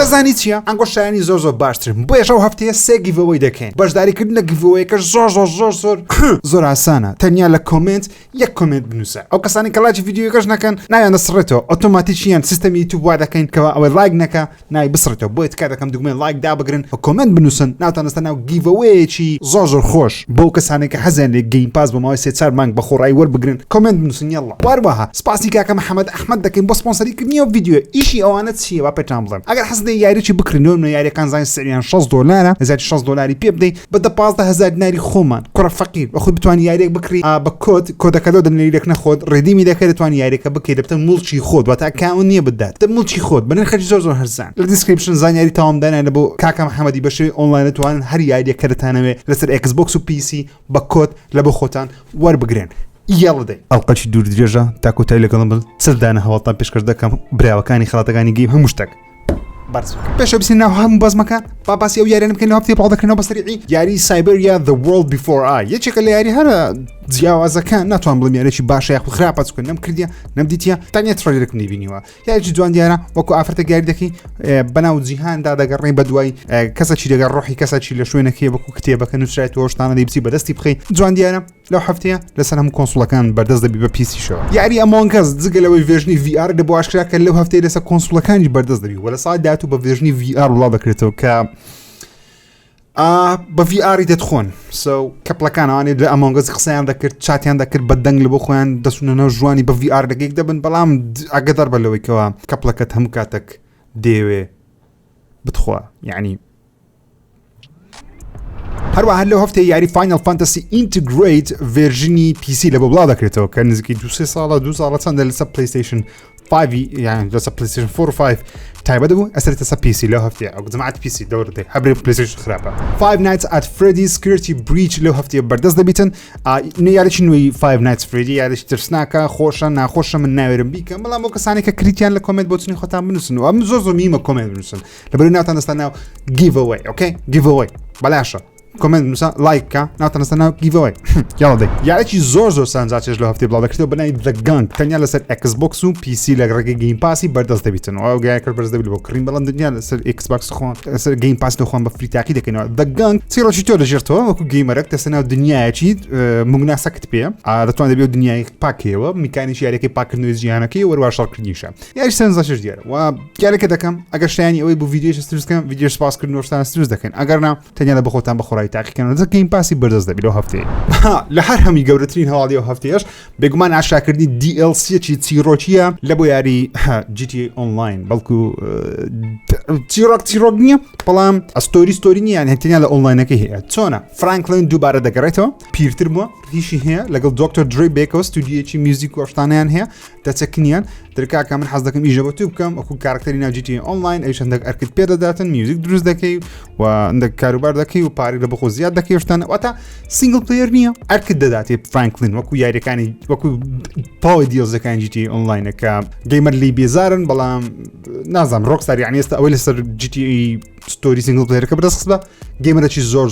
دەزانی چیە ئەنگۆشتیانی زۆر باشترن بۆ یەشەو هەفتەیە سێ گیڤەوەی دەکەین بەشداریکردنە گیڤەوەیەکەش زۆر ئاسانە تەنیا لە کۆمنت یەک کۆمنت بنووسە ئەو کەسانی کە لایکی ڤیدیۆیەکەش نەکەن نایان دەسڕێتەوە ئۆتۆماتیکیان سیستەمی یوتیوب وا دەکەین کەوا ئەوەی لایک نەکە نای بسڕێتەوە بۆیە تکات دەکەم دوگمەی لایک دابگرن و کۆمنت بنووسن ناوتان دەستە ناو گیڤەوەیەکی زۆر خۆش بۆ کەسانی کە حەزیان لێ گەیم پاس بۆ ماوەی 3-4 مانگ بە خۆڕایی وەربگرن کۆمنت بنووسن یەڵڵا واروەها سپاسی کاکە محەممەد ئەحمەد دەکەین بۆ سپۆنسەریکردنی ئەو ڤیدیۆ ئیشی ئەوانە چیە وا پێتان بڵێم ئەگەر حەز دەی یاریی بکڕینەوە نە یاریەکان زای سەریان $6 هزاری $6 پێ بدەیت بە 15,000 دیناری خۆمان کوڕە فەقیر بە خۆی بتوانی یاریەک بکڕی بە کۆدەکەەوە دەنێریەک نەخۆت ڕێدیمی دەکەی دەتوانانی یاریەکە بکەیت دەبتە مڵچی خۆت واتە ئەکاون نییە بدات دە مڵچی خۆت بە نرخی زۆر هەرزان لە دیسکریپشن زانیاری تاوامدانە بۆ کاکە محەممەدی بە شێوەی ئۆنلاین دەتوانن هەر یاریەکە دەتانەوێت لەسەر Xbox و PC بە کۆد لە بۆ خۆتان وەربگرن یاڵدەی ئەڵلقەی دوور درێژە تاکۆتای لەگەڵم بن سەردانە هەواڵتان پێشکەش دەکەم براوەکانی خڵاتەکانی گەیم هەموو شتێک پێشە بچین ناو هەموو بەزمەکان باسی ئەو یاریانە بکەین لە هەفتەی پاڵ دەکەنەوە بە سەریعی یاری سایبەریا The World Before I یەکێکە لە یاری هەرە جیاوازەکان ناتوان بڵێم یارێکی باشە یاخ خراپە چکن نەم کردیە نەمدیتە تانیە تڕێرەکم نبینیوە یاریی جوان دیارە وەکو ئافرەتە گاری دەکەی بەناو جیهاندا دەگەڕێ بە دوای کەسەی دەگەڕ ڕۆحی کەسەی لە شوێنەکەی وەکو کتێبەکە نووسرایەوە شتانە دەیبچی بەدەستی بخەی جوان دیارە لەو هەفتەیە لەسەر هەموو کۆنسوڵەکان بەردەست دەبی بە پیسیشەوە یاری ئەمۆنگەس جگەلەوەی ڤێژنی VR دەبوو ئاشکراکە لەو هەفتەیە لەسەر کۆنسوڵەکانی بەردەست دەبی وە لە ساڵ داهاتوو بە ڤێژنی VR وڵاو دەکرێتەوە کە بە VRی دەتخۆن کەپڵەکانەوانێت لە ئەمۆنگەس قسەیان دەکرد چاتیان دەکرد بە دەنگ لە بۆ خۆیان دەسونەوە ژوانی بە VR دەگەیک دەبن بەڵام ئەگەدار بە لەوەیکەوە کەپڵەکەت هەموو کاتێک دێوێ بتخوا یعنی هەروەها لەو هەفتەیە یاری فاینل فانتەسی ئینتگریت ڤێرژنی PC لە بۆ بڵاو دەکرێتەوە کە نزیکەی 2 ساڵە چەندە لەسەر پلیستیشن 5 یان لەسەر پلیستیشن 4 و 5 تایبەت بوو ئەسەرێتە سەر PC لەو هەفتەیە ئەو جەماعەت PC دەوردەی هەبرێ پلیستیشن خراپە Five Nights at Freddy's Security Breach لەو هەفتەیە بەردەست دەبیتن یاریی نوێی Five Nights Freddy یاریی ترسناکە خۆشە ناخۆشە من ناوێرم بیکەم بەڵام بۆ کەسانی کە کریتیان لە کۆمنت بۆچنی خۆتان بنووسن و ئەم زۆر میمە کۆمنت بنووسن لەبەر ناوتان دەستان ناو giveaway اوکی giveaway بەلاشە کۆمنت نووسە لایککە ناوتان دەستان ناو giveaway یاڵدەی یارێکی زۆر سانجاچێش لە هەفتەی بڵاو دەکرێتەوە بەناوی The Gang تەنیا لەسەر Xbox و PC لە ڕێگەی گەیم پاسی بەردەست دەبیتن و ئەو گایەکە بەرز دەبێت بۆ کڕین بەڵام دنیا لەسەر Xbox خۆن لەسەر گەیم پاس دەخۆن بە فریتاقی دەکەینەوە The Gang چیرۆکی تۆ دەژێتەوە وەکو گەیمەرەك دەستە ناو دنیایەکی موناسەکت پێ دەتوان دەبێت دنیای پاکەوە میکانیکی یاریەکەی پاکردنەوەی جیهانەکەی وەروە شەڕکردنیشە یاری سەرنجەش دیارە و یارێکە دەکەم ئەگەر شتانی ئەوەی بۆ ڤیدیۆش دروستکەم ڤیدیۆ سپاسکردنەوە شتان دروست دەکەن ئەگەر نا تەنیا لە بەخۆتان بە خۆڕایی تاقیکردن گەیم پاسی بەردەست دەبێت لەو هەفتەیە لە هەر هەمی گەورەترین هەواڵی ئەو هەفتەیەش بێگومان ئاشاکردنی DLC-یەکی چیرۆکیە لە بۆ یاری GTA Online بەڵکو چیرۆک نییە بەڵام ئەستۆری نییە هەتەنیا لە ئۆنلاینەکەی هەیە چۆنە فرانکلین دووبارە دەگەڕێتەوە پیرتر بووە ریشی هەیە لەگەڵ دکتۆر درێ بێکەوە ستودیۆکی میوزیک و شتانیان هەیە دەچەکنیان دەرکاکە من حەز دەکەم ئیژە بە تو بکەم ئەکو کارکتەری ناو GTA Online ئەوش هەندێک ئەرکت پێ دەداتن میوزیک دروست دەکەی و هەندێک کاروبار دەکەی و پارەی لە بەخۆ زیاد دەکەی شتانە واتە سینگل پلەیەر نییە ئەرکت دەداتێ فرانکلین وەکو یاریەکانی وەکو پاوە دیۆزەکانی GTA Online کە گەیمەر لی بێزارن بەڵام نازانم ڕۆکستار یعنی ئێستا ئەوەی لەسەر GTA ستۆری سینگل پلەیەرەکە بەدەست بە گەیمەرێکی زۆر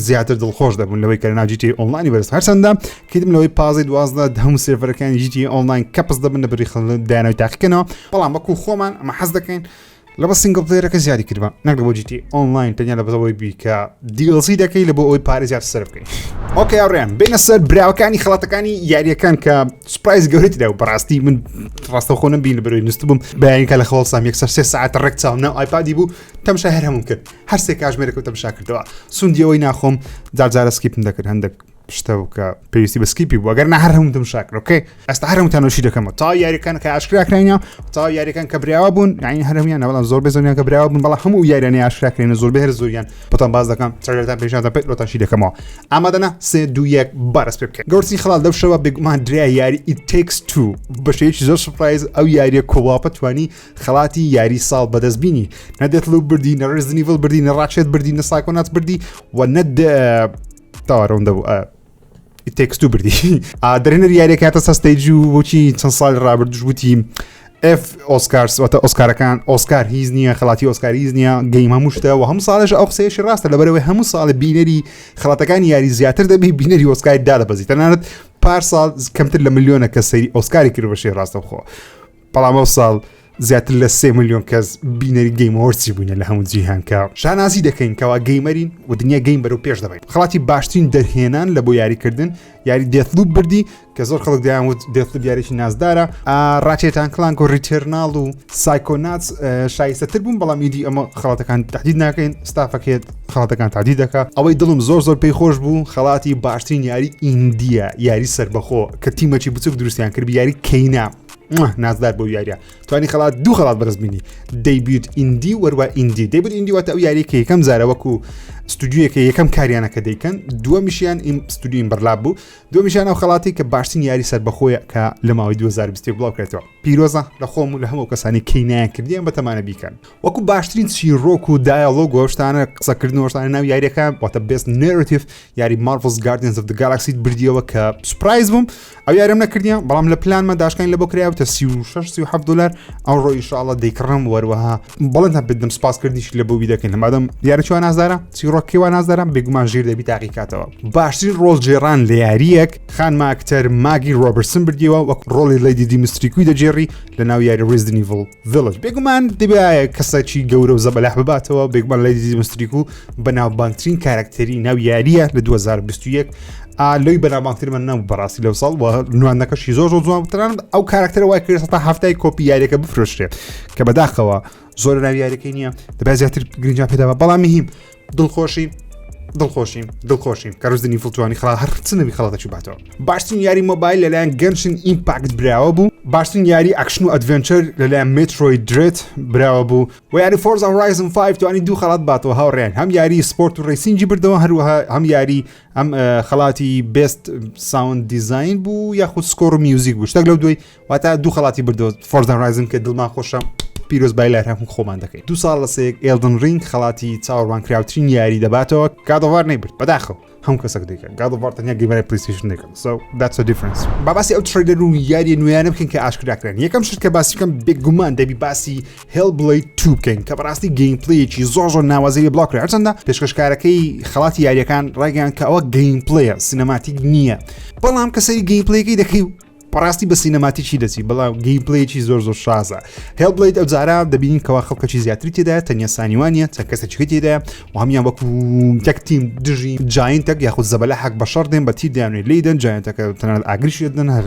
زیاتر دڵخۆش دەبوون لەوەی کە ناو GTA Online بەرز هەرچەندە کەیتم لەوەی 15 هەموو سێڤەرەکانی GTA Online کەپس دەبن لە بەری دایانەوەی تاقیکردنەوە بەڵام وەکو خۆمان ئەمە حەز دەکەین لە بە سینگل پلەیەرەکە زیادی کردوە نەک لە بۆ GTA Online تەنیا لە بەزەوەی بیکە DLC دەکەی لە بۆ ئەوی پارێ زیاتر سەر بکەین ئۆکێ ئەوڕێن بینە سەر براوەکانی خڵاتەکانی یاریەکان کە سوپرایز گەورەتیدا و بەڕاستی من ڕاستەوخۆ نەبین لەبەرەوەی نووست بووم بەیانیکە لە خەڵسام یەکسەر 3 ساعت ڕێک چاونا ئایپادی بوو تەماشا هەر هەموو کرد هەر سێ کاتژمێرێک تەماشا کردەوە سوندیەوەی ناخۆم جارجارە سکیپم دەکرد هەندێک شتە کە پێویستی بە سکیپی بوو ئەگەر هەر هەموو تەماشا کرد ئۆکێ ئەستا هەر هەمووتانەوەشی دەکەمەوە تا یاریەکان کە ئاشکراکراینە تا یاریەکان کە براوە بوون یعنی هەرمیان بەڵام زۆر بێزۆنیان کە براوە بوون بەڵام هەموو یاریانەی ئاشکراکراینە زۆر بەهێر زۆریان بۆتان باز دەکەم چەرێتان پێشاندا پێ لۆتانشی دەکەمەوە ئامادەنا 3 2 1 بەرز پێ بکەین گەورەی خەڵات لەو شەوە بێگومان درای یاری It Takes Two بەشەیەکی زۆر سورپرایز ئەو یاریە کۆڵاپە توانی خەڵاتی یاری ساڵ بەدەستبینی نەدێت لەو بردی نە Resident Evil بردی نە Ratchet بردی نە Psychonauts بردی و نەد تاوەڕەوەندە بوو It Takes Two بردی دەرێنەر یاریەکە هاتە سەستەیج و بۆچی چەند ساڵی ڕابردوش وتی ئۆسکارس واتە ئۆسکارەکان ئۆسکار هیچ نییە خەڵاتی ئۆسکار هیچ نییە گەیم هەموو شتە و هەموو ساڵش ئەو قسەیەشی ڕاستە لەبەرەوەی هەموو ساڵە بینەری خەڵاتەکانی یاری زیاتر دەبێ بینەری ئۆسکاری دادەبەزی تەنانەت پار ساڵ کەمتر لە ملیۆنە کە سەیری ئۆسکاری کرد بەشەی ڕاستە بخۆ بەڵام ئەو ساڵ زیاتر لە 3 ملیۆن کەس بینەری گەیم ئەوەردزی بووینە لە هەموو جیهان کە شانازی دەکەین کەوا گەیمەرین و دنیا گەیم بەرەو پێش دەبین. خەڵاتی باشترین دەرهێنان لە بۆ یاریکردن یاری دێثلوپ بردی کە زۆر خەڵک دەیانوت دێثلوپ یاریی نازدارە. ڕاچێتان کلانک و ریترنال و سایکۆناتس شایستەتر بوون بەڵام ئیدی ئەمە خەڵاتەکان تهدید ناکەین ستافەکێت خەڵاتەکان تهدید دەکات. ئەوەی دڵم زۆر پێی خۆش بوو خەڵاتی باشترین یاری ئیندیە یاری سربەخۆ کە تیمەکی بچوک دروستیان کرد یاری کەینا نازدار بۆ یاریە توانی خەڵات دوو خەڵات بەرز بینی دەیبیوت ئیندی وەروە ئیندی دەیبوت ئیندی واتە ئەو یاری کە یەکەم زارە وەکو ستودیویەکە یەکەم کاریانەکە دەیکەن دووەمیشیان ستودیوین بەرلاب بوو دووەمیشیان ئەو خەڵاتی کە باشترین یاری سەربەخۆیە کە لە ماوەی 2020 بڵاوکرێتەوە پیرۆزە لە خۆم و لە هەموو کەسانی کەینایان کردیان بەتەمانە بیکەن وەکو باشترین چیرۆک و دایالۆگ و شتانە قسەکردن شتانە ناو یاریەکە واتە بێست نێرەتیڤ یاری مارڤلز گاردینز ئۆف د گالاکسی بردیەوە کە سوپرایز بووم ئەو یارم نەکردیان بەڵام لە پلانمە داشکین لە بۆ کراوە 36-37 دلار ئەو ڕۆی ئینشاءالله دەیکڕم وەروەها بەڵێن بدەم سپاسکردنیش لە بۆ بیدەکەین لەمادەم یاریچوان نازدارە چیرۆکیوان نازدارم بێگومان ژیر دەبی تاقیکاتەوە باشترین ڕۆڵجێڕان لە یاریەک خان ماکتەر ماگی ڕۆبرتسن بردیەوە وەک ڕۆڵی لەیدی دیمستریکوی دەجێڕی لە ناو یاری ریزدن ایڤل ڤیلج بێگومان دەبێت کەسێکی گەورە و زەبەلاح بباتەوە بێگومان لەیدی دیمستریکو بەناوبانگترین کارکتەری ناو یاریە لە 2021 لۆی بەناوبانگتر من نەم بەڕاستی لەو ساڵ و نوێندەکەشی زۆر جوانتران ئەو کارکتەرە وای کرد تا هەفتای کۆپی یاریەکە بفرۆشرێت کە بەداخەوە زۆر ناو یاریەکەی نییە دەبێت زیاتر گرنگجان پێداوە بەڵام هیم دڵخۆشیم کە ریزدن ایڤل توانی خەڵات هەر چ نەبی خەڵاتەکی باتەوە باشترین یاری مۆبایل لەلایەن گەنشن ئیمپاکت براوە بوو باشترین یاری ئەکشن و ئەدڤێنچەر لەلایەن مێترۆید درێت براوە بوو و یاری فۆرزا هۆرایزن 5 توانی دوو خەڵات باتەوە هاوڕێن هەم یاری سپۆرت و ڕێسینگی بردەوە هەروەها هەم یاری ئەم خەڵاتی بێست ساوند دیزاین بوو یاخود سکۆر و میوزیک بوو شتێک لەو دوی واتە دوو خەڵاتی بردەوە فۆرزا هۆرایزن کە دڵمان خۆشە پیرۆز بایلار هەموو خۆمان دەکەین دو ساڵ لەسەیەک ئێلدن ڕینگ خەڵاتی چاوەڕوان کراوترین یاری دەباتەوە گادۆڤار نەیبرد بەداخەوە هەموو کەسێک دەیکەن گادۆڤار تەنیا گەیمەرە پلیستیشن دەکەن so that's a difference باسی ئەو ترێلەر و یاری نوێیانە بکەین کە ئاشکراکرێن یەکەم شت کە باسی بکەم بێگومان دەبی باسی هێلبلەید 2 بکەین کە بەڕاستی گەیمپلەیەکی زۆر ناوازەی بڵاوکرێ هەرچەندە پێشکەشکارەکەی خەڵاتی یاریەکان ڕایگەیان کە ئەوە گەیمپلەیە سینەماتیک نییە بەڵام کەسەری گەیمپلەیەکەی دەکەی بەڕاستی بە سینەماتیکی دەچی بەڵام گەیمپلەیەکی زۆر شازە هێلبلەید ئەو جارە دەبینین کەوا خەڵکەکی زیاتری تێدایە تەنیا سانیوانیە چەند کەسێکی تێدایە و هەمیان وەکو تەک تیم دژی جاینتەک یاخود زەبەلە حەق بەشەر دێن بە تیر دەیانوێت لێدەن جاینتەکە تەنانەت ئاگریشی دەدەن هەر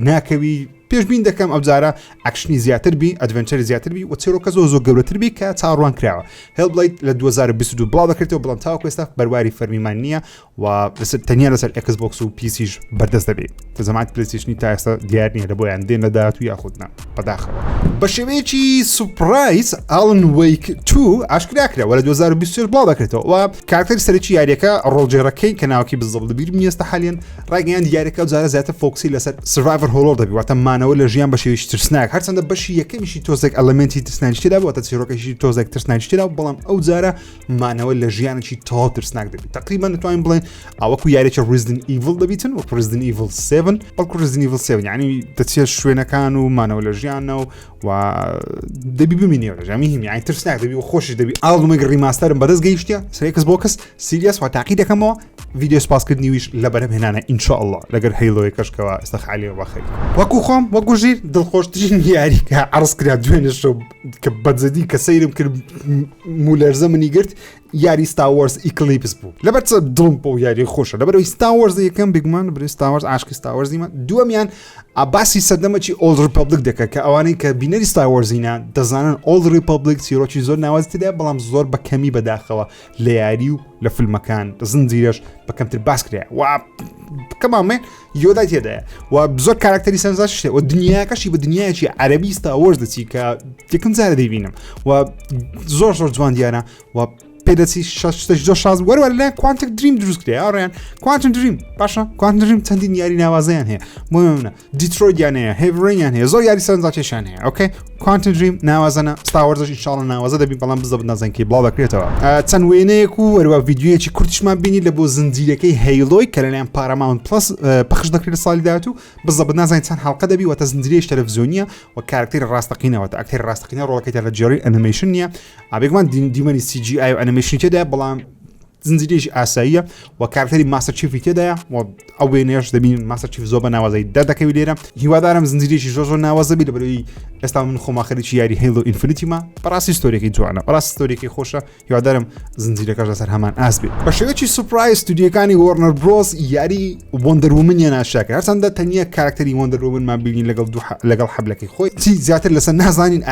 ناکەوی پێشبین دەکەم ئەو جارە ئەکشنی زیاتر بی ئەدڤێنچەری زیاتر بی و چێرۆکە زۆر گەورەتر بی کە چاڕوان کراوە هێلبلەید لە 2022 بڵاو دەکرێتەوە بەڵام تاوەکو ئێستا بەرواری فەرمیمان نییە و تەنیا لەسەر ئەکسبۆکس و پیسیش بەردەست دەبێت کە زەمانی پلەیستیشنی تا ئێستا دیار نییە لە بۆیان دێن لە داهاتوو یاخودنا بەداخەوە بە شێوەیەکی سوپرایز ئالن ویک 2 ئاشکرا کراوە لە 2023 بڵاو دەکرێتەوە و کارکتەری سەرەکی یاریەکە ڕۆڵجێڕەکەی کە ناوکی بزەڵ دەبیر نیەستە حالیان ڕایگەیان یاریەکە و جارە زیاتر فۆکسی لەسەر سروایڤەر هۆڵۆر دەبی واتە مانەوە لە ژیان بە شێوەیەکی ترسناک هەرچەندە بەشی یەکەمیشی تۆزێک ئەلەمنتی ترسناکی تێدا بوو واتە چیرۆکێکی تۆزێک ترسناکی تێدا بەڵام ئەو جارە مانەوە لە ژیانێکی تەواو ترسناک دەبێت تقریبا نتوانین بڵێن ئەوەکو یاریێکی ریزدن ایڤل دەبیتن وەکو ریزدن ایڤل 7 بەڵکو ریزدن ایڤل 7 یعنی دەچێت شوێنەکان و مانەوە لە ژیانەوە و دەبی ببینیەوە لە ژامی هیم یعنی ترسناک دەبی و خۆشی دەبی ئاڵمەی ڕیماستەرم بەدەست گەیشتە سەرێکس بۆکەس سیریەس و تاقی دەکەمەوە ڤیدیۆ سپاسکردنیویش لە بەرەم هێنانە ئینشاءالله لەگەر هەیڵۆیەکەشکەوە ئێستەخالی وەخەی وەکو خۆم وەکو ژیر دڵخۆشترین یاری کە عرض کرا دوێنێ شەو کە بەجددی کە سەیرم کرد مولەرزە منی گرت یاری ستار وارز ئیکلیپس بوو لەبەر چ دڵم بۆ یاری خۆشە لەبەرەوەی ستار وارز یەکەم بێگومان بەرەوەی ستار وارز عاشقی ستار وارزیمە دووەمیان باسی سەردەمەکی ئۆڵد ریپەبلیک دەکات کە ئەوانەی کە بینەری ستار وارزینە دەزانن ئۆڵد ریپەبلیک چیرۆکی زۆر ناوازی تێدایە بەڵام زۆر بە کەمی بەداخەوە لە یاری و لە فیلمەکان زنجیرەش بە کەمتر باس کرایە و کەمامێ یۆدای تێدایە و زۆر کاراکتەری سەرنجدار شتێ و دنیاکەشی بە دنیایەکی عەرەبی ستار وارز دەچی کە یەکەم جارە دەیبینم و زۆر جوان دیارە و پێدەچی زۆر شاز وەرەوە لە کوانتم دریم دروست کرێ ئەڕێن کوانتم دریم باشە کوانتم دریم چەندین یاری ناوازیان هەیە مهمە دیترۆیدیان هەیە هێڤڕینیان هەیە زۆر یاری سەرنجاکێشان هەیە ئۆکێ کوانتم دریم ناوازەنە ستار وارزش ئینشاڵڵا ناوازە دەبین بەڵام بزە نازانکەی بڵاو دەکرێتەوە چەند وێنەیەک و وەروە ڤیدیۆیەکی کورتیشمان بینی لە بۆ زنجیرەکەی هەیڵۆی کە لەلایەن پاراماونت پلەس پەخش دەکرێت لە ساڵی داهاتوو بزە نازانین چەند حەڵقە دەبی وەتە زنجیرەیەکی تەلەڤیزیۆنیە و کارکتەری ڕاستەقینەوە ئەکتەری ڕاستەقینە ڕۆڵەکەی تەلەڤیزیۆنی ئەنیمەیشن نییە ئابێگومان دیمەنی CGI و ئەنیمەیشن تێدایە بەڵام زنجیرێکی ئاساییە و کارکتەری ماستەر چیفی تێدایە و ئەو وێنێش دەبین ماستەر چیف زۆر بە ناوازەی دەردەکەوی لێرە هیوادارم زنجیرێکی زۆر ناوازە بی لەبەرەوەی ئێستا من خۆم خەریکی یاری هیلو ئینفینیتیمە بەڕاستی ستۆریەکەی جوانە بەڕاستی ستۆریەکەی خۆشە هیوادارم زنجیرەکەش لەسەر هەمان ئاس بێت بە شێوەیەکی سورپرایز ستودیۆکانی وارنر برۆس یاری وەندەر وومن ناشاکە هەرچەندە تەنیا کارکتەری وەندەر وومنمان بینین لەگەڵ حەبلەکەی خۆی چی زیاتر لەسەر نازانین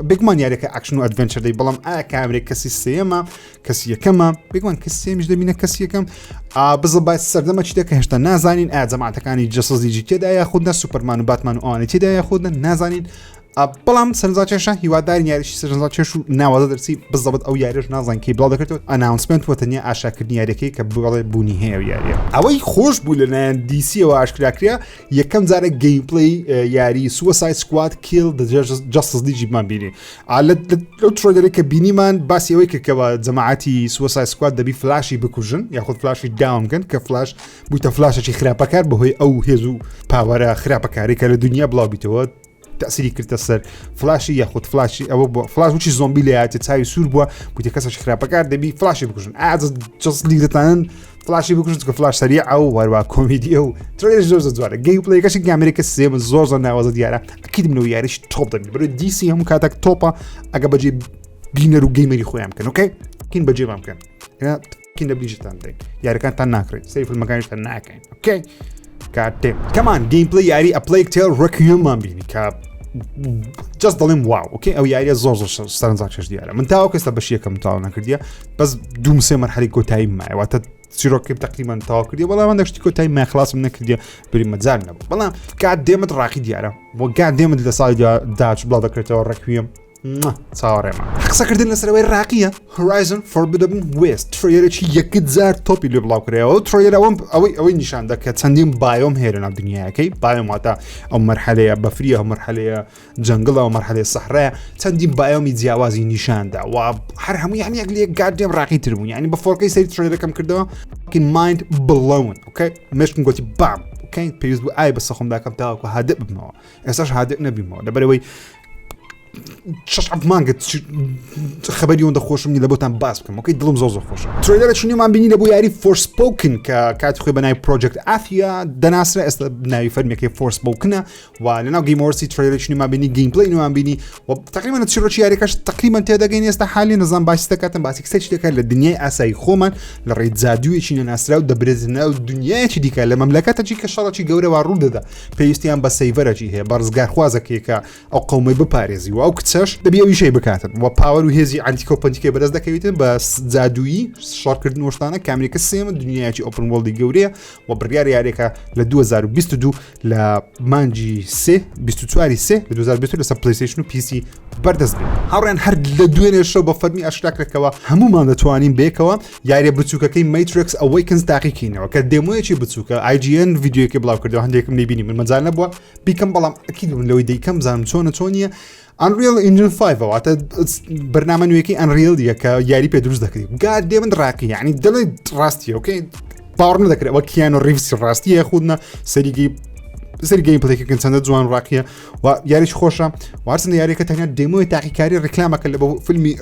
بێگومان یاریەکە ئاکشن و ئەدڤێنچەر دەی بەڵام ئایا کامێرێک کەسی سێمە کەسی یەکەمە بێگومان کەسی سێمیش دەبینە کەسی یەکەم بزە باید سەردەمە چی دەکە هێشتا نازانین ئایا جەماعەتەکانی جەسەس لیجی تێدایە خوددا سوپەرمان و باتمان و ئەوانەی تێدایە خوددا نازانین بەڵام سەرنجاکێشە هیوادارین یاریشی سەرنجاکێش و ناوازە دەرسی بزەبت ئەو یاریش نازان کەی بڵاو دەکرێتەوە ئەناونسمنت وە تەنیا ئاشاکردنی یاریەکەی کە بڵێ بوونی هەیە و یاریە ئەوەی خۆش بوو لەلایەن دیسیەوە ئاشکراکرا یەکەم جارە گەیمپڵەی یاری سوساید سکواد کیل جەستس لیجیمان بینی لەو ترۆلەرێک کە بینیمان باسی ئەوەی کردکەوە جەماعەتی سوساید سکواد دەبی فلاشی بکوژن یاخود فلاشی داون بکەن کە فلاش بوویتە فلاشێکی خراپەکار بەهۆی ئەو هێز و پاوەرە خراپەکاری کە لە دنیا بڵاو بیتەوە تأثیری کردە سەر فلاشی یاخود فلاشی ئەوە بووە فلاش وچی زۆمبی لە یاتی چاوی سوور بووە بوویتە کەسەش خراپەکار دەبی فلاشی بکوژن جەست لیگ دەتانن فلاشی بکوژن کە فلاش سەریع ئەو وەروە کۆمیدیە و ترێش زۆر جوانە گەیمپڵەیەکەشی ئەمریکا سێمە زۆر ناوازە دیارە ئەکید منەوە یاریش تۆپ دەبی بەرەوەی دیسی هەموو کاتێک تۆپە ئەگە بەجێ بینەر و گەیمەری خۆیان بکەن ئۆکەی کین بەجێمان بکەن کین لە بلیژتان دەین یاریەکانتان ناکرێت سەری فیلمەکانیشتان ناکەین ئۆکەی کاتێ کەمان گەیمپڵەی یاری A Plague Tale ڕێکویەممان بینی کە جەست دەڵێم واو ئۆکەی ئەو یاریە زۆر سەرنجاکێش دیارە من تاوە کەستا بەشی یەکەم تاوا نەکردیە بەس دوو سێ مەرحەلی کۆتایی مایواتە چیرۆکێ تقریبان تاوا کردی بەڵام من دەشتی کۆتایی مای خلاصم نەکردیە بری مەجال نەبوو بەڵام کات دێمت ڕاقی دیارە بۆ گات دێمت لە ساڵی داچ بڵاو دەکرێتەوە ڕێکویەم چاوەڕێمە قسەکردن لەسەرەوەی ڕاقیە Horizon Forbidden West ترۆیەرێکی یەکت زار تۆپی لێ بڵاو کراوە ترۆیەر ئەوەی نیشان دەکە چەندین بایۆم هەیە لەناو دنیاەکەی بایۆم واتە ئەو مەرحەلەیە بەفریە ئەو مەرحەلەیە جەنگڵە و مەرحەلەیە سەحرایە چەندین بایۆمی جیاوازی نیشاندا و هەر هەموو یعنی یەک لێک گاردێم ڕاقی تر بوون یعنی بە فۆرکەی سەری ترۆیەرەکەم کردەوە mind blown ئۆکەی مشکم گوتی بام ئۆکەی پێویست بوو ئای بەسە خۆمداکەم تاوەکو هادە ببمەوە ئێستاش هادە نەبیمەوە لەبەرەوەی مانگت خبری اون دخوشم نیله بودم باز بکنم اوکی دلم زوز خوشه تریلر چونی من بینی لبو یاری فورسپوکن که کات خوی بنای پروژکت آثیا دناسره است بنای فیلمی که فورسپوکنه و لنا گیم اورسی تریلر چونی من بینی گیم پلی من بینی و تقریبا تشيرو چی یاری کاش تقریبا تیادا گینی است حالی نظام باشته کاتم باسی کسی چی که لدنیای اسای خومن لرید زادوی چی ناسره و دبرزنا و دنیای چی دیکه لمملکت چی که شالا چی جوره و رود ده پیستیان بس سیفر چی هی بارزگار خوازه که او قومی بپارزی و او کتش دبی اوی شی بکاتن و پاور و هزی آنتیکوپنتیکه برز دکویتن بس زادوی شارکرد نوشتانه کامریکا سیم دنیای چی اوپن ورلد جوره و برگار یاری که ل 2022 ل مانجی 3 24 3 ل 2022 لسه پلی استیشن و پی سی بردست بید. هاورن هر لدوینه شو با فرمی اشتراک رکوا همو من دتوانیم بیکوا یاری بتوکه کی ماتریکس اویکنز دقیقینه و که دموی چی بتوکه آی جی ان ویدیو که بلاو کرده و هندیکم نبینیم من مزال نبود بیکم بالام اکید من لوی دیکم زنم چونه Unreal Engine 5 وقت برنامج نوعی Unreal دیگه که یاری پیدروز دکتیم. قاعد دیمن راکی یعنی دل راستیه اوکی باور نداره و کیانو ریوز راستیه خودنا سری گیم پلی که کنسنت جوان راکیه و یاریش خوشه و هرچند یاری که تنها دیموی تحقیقی رکلام کل با فیلمی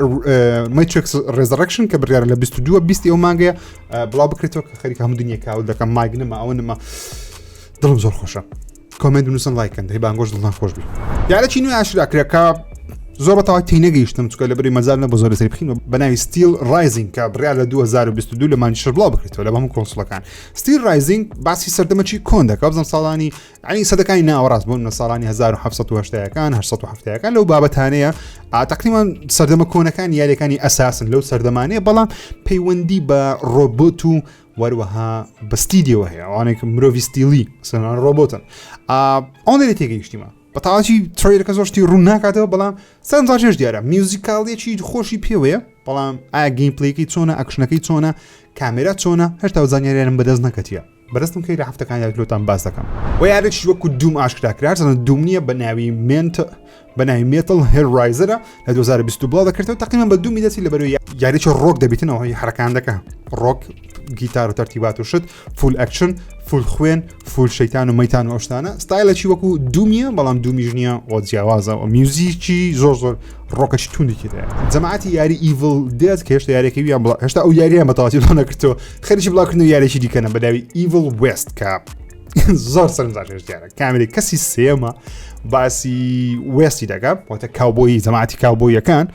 ماتریکس ریزرکشن که برگره ل 22 20 او مانگه بلا بکریتو که خیلی که هم دنیا که اول دکم ماگنه ما اون ما دلم زور خوشه کامنت بنووسن لایکن هی بانگۆش دڵتان خۆش بی یارە چی نوێ ئاشراکرێکە زۆر بەتەواوی تێنەگەیشتم چکە لەبەری مەزال نە بە زۆر لەسەری بخین بە ناوی ستیل رایزینگ کە بڕیا لە 2022 لە مانچستەر بڵاو بکرێتەوە لە هەموو کۆنسڵەکان ستیل رایزینگ باسی سەردەمەچی کۆن دەکات بزەم ساڵانی ینی سەدەکانی ناوەڕاست بوون لە ساڵانی 1780ەکان 1970ەکان لەو بابەتانەیە تقریبا سەردەمە کۆنەکان یاریەکانی ئەساسن لەو سەردەمانەیە بەڵام پەیوەندی بە ڕۆبۆت و وروها بستیدیو هي يعني كمروفي ستيلي مثلا روبوتن اون تيجيشتيما بتاعتي تريلر كزوشتي رونا كاتو بلام سنزاجش ديارا ميوزيكالي چي خوشي بيوي بلام ا جيم بلاي كي تسونا اكشن كي تسونا كاميرا تسونا هشتا زانيرين بدز نكتيا برستم كي رافته كان يلوتان باسكم ويارك شو كدوم اشكرا كرار دومنيه بناوي بناوي ميتال هيل رايزر ل 2022 بلا ذكرته تقريبا بدو ميدتي اللي برو ياريش الروك دبيتنا وهي حركه عندك روك گیتار و تەرتیبات و شت فول ئەکشن فول خوێن فول شەیتان و مەیتان و ئەوشتانە ستایلەکی وەکو دومیە بەڵام دومیش نییە ئەو جیاوازە و میوزیکی زۆر ڕۆکەشی توندێکی دەیە جەماعەتی یاری ئیڤڵ دێت کە هێشتا یاریەکەویان بڵا هێشتا ئەو یاریان بەتەواتی بڵاو نەکردەوە خەریکی بڵاوکردن و یاریێکی دیکەنە بەداوی ئیڤڵ وێست کە زۆر سەرنجاژێش دیارە کامێری کەسی سێمە باسی وێستی دەکات واتە کاوبۆی جەماعەتی کاوبۆیەکان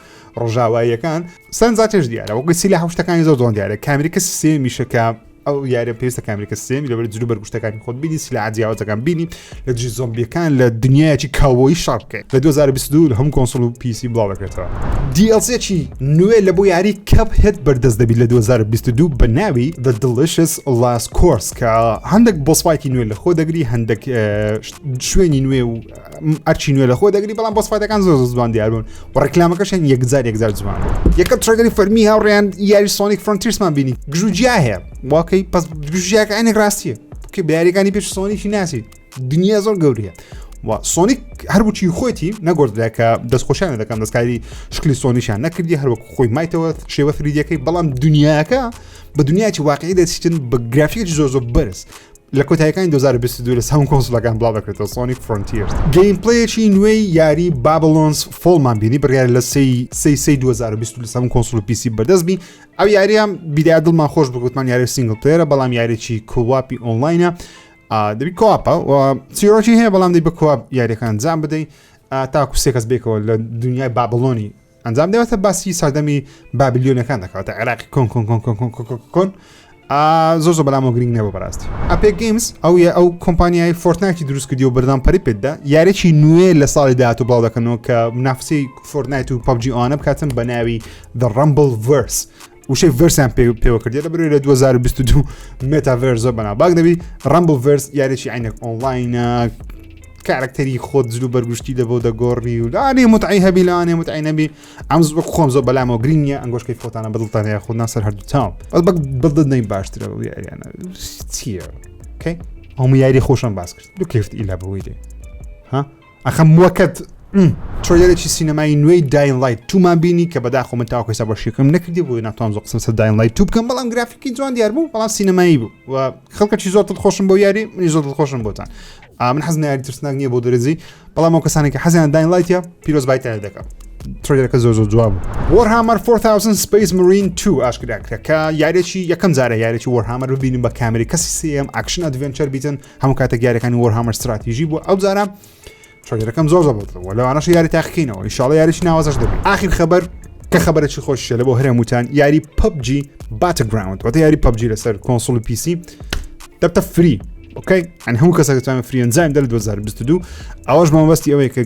ڕۆژاواییەکان سەرنجاتێش دیارە وەکو سیلا هەوشتەکانی زۆر جوان دیارە کامێری کەسی سێمیشەکە ئەو یارە پێویستە کامێریکە سێمی لەبەر جلو بەرگشتەکانی خۆت بینی سیلا جیاوازەکان بینی لە دژی زۆمبیەکان لە دنیایەکی کاوبۆیی شارکە لە 2022 لە هەموو کۆنسۆڵ و پیسی بڵاو دەکرێتەوە DLCێکی نوێ لە بۆ یاری کەپ هێت بەردەست دەبیت لە 2022 بە ناوی The Delicious Last Course کە هەندێک بۆسفایتی نوێ لە خۆ دەگری هەندێک شوێنی نوێ و ئەرچی نوێ لە خۆ دەگری بەڵام بۆسفایتەکان زۆر جوان دیار بوون و ڕێکلامەکەشیان یەکجار جوان یەکەم تڕگەری فەرمی هاوڕێیان یاری سۆنیک فرۆنتیرسمان بینی گژوجیا هەیە واقعی پس گژوجیاکە عینێک ڕاستیە کە بەیاریەکانی پێش سۆنیکی ناسی دنیا زۆر گەورەیە و سۆنیک هەروچی خۆیتی نەگۆردرا کە دەستخۆشیانە دەکەم دەستکاری شکلی سۆنیشان نەکردی هەروەکو خۆی مایتەوە شێوە فریدیەکەی بەڵام دنیاکە بە دنیاکی واقعی دەچیتن بە گرافیکێکی زۆر بەرز لە کۆتاییەکانی 2022 لە هەموو کۆنسۆڵەکان بڵاو دەکرێتەوە سۆنیک فرۆنتیرز گەیمپلەیەکی نوێی یاری بابلۆنز فۆڵمان بینی بڕیار لە 2022 لە هەموو کۆنسۆڵ و پیسی بەردەست بی ئەو یاریام بیدیا دڵمان خۆش بگوتمان یاری سینگل پلەیەرە بەڵام یاریی کۆواپی ئۆنلاینە دەبی کۆواپە و چیرۆکی هەیە بەڵام دەی بە کۆواپ یاریەکان ئەنجام بدەیت تاکو سێ کەس بێکەوە لە دنیای بابلۆنی ئەنجام دەوێتە باسی ساردەمی بابلیۆنەکان دەکاتە عێراقی کۆن زۆر بەلامەوە گرنگ نەبوو بەڕاستی ئەپێک گەیمز ئەو کۆمپانیای فۆرتنایتی دروست کردی و بەردەم پەری پێدا یارێکی نوێ لە ساڵی داهاتوو بڵاو دەکەنەوە کە منافسی فۆرتنایت و پەبجی ئەوانە بکاتن بە ناوی The Rumbleverse وشەی ڤەرسیان پێوە کردی لەبەر لە 2022 مێتاڤەرس زۆر بەناو باگ دەبی Rumbleverse یارێکی عینێک ئۆنلاینە کارکتەری خۆت جلو بەرگشتی دەبۆ دەگۆڕی و لانێ متعی هەبی لانێ متعی نەبی ئەم وەک خۆم زۆر بەلامەوە گرنگە ئەنگۆشکەی فۆتانە بەدڵتان هەیە خۆ ناسەر هەردوو تاوم بەس بەڵدت نەی باشترە بە یاریانە چییە کەی هەموو یاری خۆشم باس کرد دو کەفت ئیلا بەوەی دێ ها ئەخەم وەکەت ترۆیەرێکی سینەمای نوێی داین لایت تومان بینی کە بەداخۆ من تاوەکەی سا بەشیکەم نەکردی بۆی ناتوان زۆ قسم سەر داین لایت تو بکەم بەڵام گرافیکی جوان دیار بوو بەڵام سینەمایی بوو و خەڵکەکی زۆر دڵخۆشم بۆ یاری منی زۆر دڵخۆشم بۆتان من حەزم یاری ترسناک نییە بۆ دەرەجی بەڵام ئەو کەسانێکی حەزیان داین لایتە پیرۆز بایتە دەکەم ترۆیەرەکە زۆر جوان بوو وەرهامەر 4000 Space Marine 2 ئاشکرا کرا کە یاریێکی یەکەم جارە یاریێکی وەرهامەر ببینیم بە کامێری کەسی سێم ئاکشن ئەدڤێنچەر بیتن هەموو کاتێک یاریەکانی وەرهامەر استراتیژی بوو ئەو جارە ترۆیەرەکەم زۆر بڵتەوە لەوانەش یاری تاقیکەینەوە ئینشاڵڵا یاریش ناوازەش دەبێت ئاخر خەبەر کە خەبەرێکی خۆشیە لە بۆ هەرێموتان یاری PUBG Battleground واتە یاری PUBG لەسەر کۆنسۆڵ و پیسی دەبتە فری اوكي يعني هەموو کەسێک دەتوانێت فری ئەنجام بدات لە 2022 ئەوەش مەبەستی ئەوەیە کە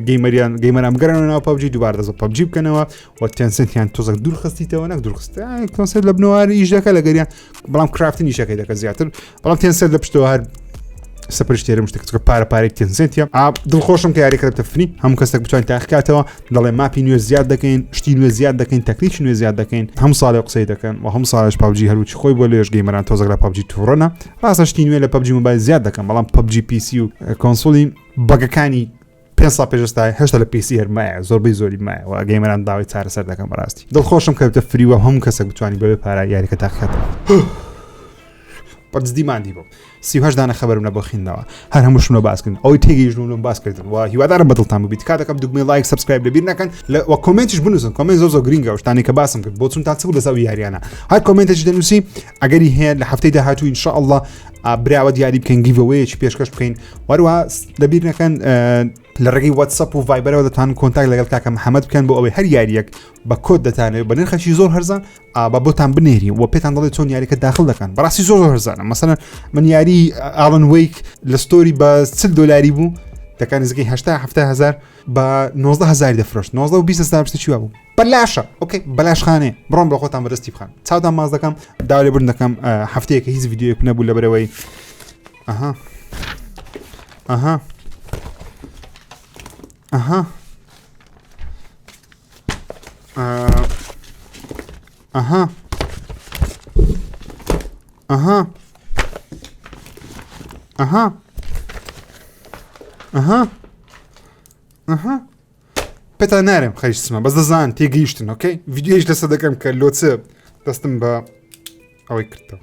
گەیمەران بگەڕێنەوە ناو PUBG دووبارە دەست بە PUBG بکەنەوە و تێنسنتیان تۆزێک دوورخستیتەوە نەک دوورخستە کۆنسێت لە بنەواری ئیش دەکە لە گەریان بەڵام کرافتنی شەکەی دەکە زیاتر بەڵام تێنسێت لە پشتەوە هەر سەپەرشتێرە شتێک پارەپارێک تێنسنتیە دڵخۆشم کە یاریەکە دەبتە فری هەموو کەسێک بتوانێت تاقیکاتەوە دەڵێ ماپی نوێ زیاد دەکەین شتی نوێ زیاد دەکەین تەکنیکی نوێ زیاد دەکەین هەموو ساڵێ قسەی دەکەن و هەموو ساڵش PUBG هەروچی خۆی بۆ لێش گەیمەران تۆزێک لە PUBG تووڕەنە ڕاستە شتی نوێ لە PUBG موبایل زیاد دەکەن بەڵام PUBG PC و کۆنسۆڵی بەگەکانی 5 ساڵ پێشستا هێشتا لە PC هەرمایە زۆربەی زۆری مایە و گەیمەران داوای چارەسەر دەکەن بەڕاستی دڵخۆشم کە بتە فری و هەموو کەسێک بتوانانی بەبێ پارە یاریەکە تاقیکاتەوە بەرزدیماندی بۆ 38 دانە خەبەرم لە بۆ خوێندنەوە هەر هەمووشمە باسکردن ئەوی تێگەیشتم باس کردن و هیوادارم بەدڵتان ببیت کاتەکەم دوگمەی لایک سبسکرایب لەبیر نەکەن و کۆمنتیش بنووسن کۆمنت زۆر گرینگە و شتانی کە باسم کرد بۆ چون تا چ بوو لەسەر یاریانە هەر کۆمنتێکی دەنووسی ئەگەری هەیە لە هەفتەی داهاتوو ئینشاءالله براوە دیاری بکەین گیڤەوەیەکی پێشکەش بکەین وەروە لەبیر نەکەن لە ڕێگەی واتساپ و ڤایبەرەوە دەتوانن کۆنتاکت لەگەڵ کاکە محەممەد بکەن بۆ ئەوەی هەر یاریەک بە کۆد دەتانێت بە نرخەکی زۆر هەرزان بە بۆتان بنێری و پێتان دەڵێت چۆن یاریەکە داخل دەکەن بەڕاستی زۆر هەرزانە مەسەلەن من یاری ئاڵن ویک لە ستۆری بە $40 بوو دەکان نزگەی 7,000 بە 19,000 دەفرۆشت 19 و 20,000 شتێکی وا بوو بەلاشە ئۆکەی بەلاشخانێ بڕۆم بە خۆتان بەدەستی بخەن چاودان ماز دەکەم داوا لێبوردن دەکەم هەفتەیەکە هیچ ڤیدیۆیەک نەبوو لەبەرەوەی ئەها ئەها ئەها ئەها ئەها ئەها ئەها ئەها پێتان نارێم خەیشتمە بەس دەزان تێگەیشتن ئۆکەی ڤیدیۆیش لەسەر دەکەم کە لۆچە دەستم بە ئەوەی کردەوە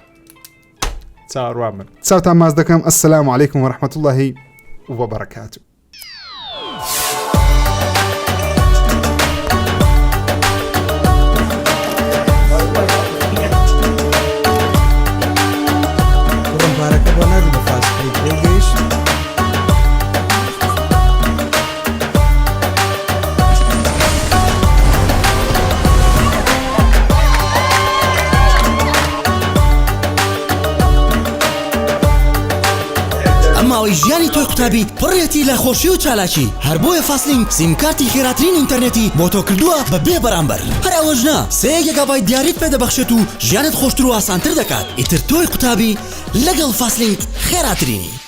چاڕوان من چاوتان ماز دەکەم ئەسسەلامو عەلەیکم وەرەحمەتوڵڵاهی وبركاته. ژیانی تۆی قوتابی پڕێتی لە خۆشی و چالاکی هەر بۆیە فاسلینگ سیمکارتی خێراترین ئینتەرنێتی بۆ تۆ کردووە بە بێ بەرامبەر. هەر ئەوەژنا 3 گیگابایت دیاریت پێدەبەخشێت و ژیانت خۆشتر و ئاسانتر دەکات. ئیتر تۆی قوتابی لەگەڵ فاسلینگ خێراترینی.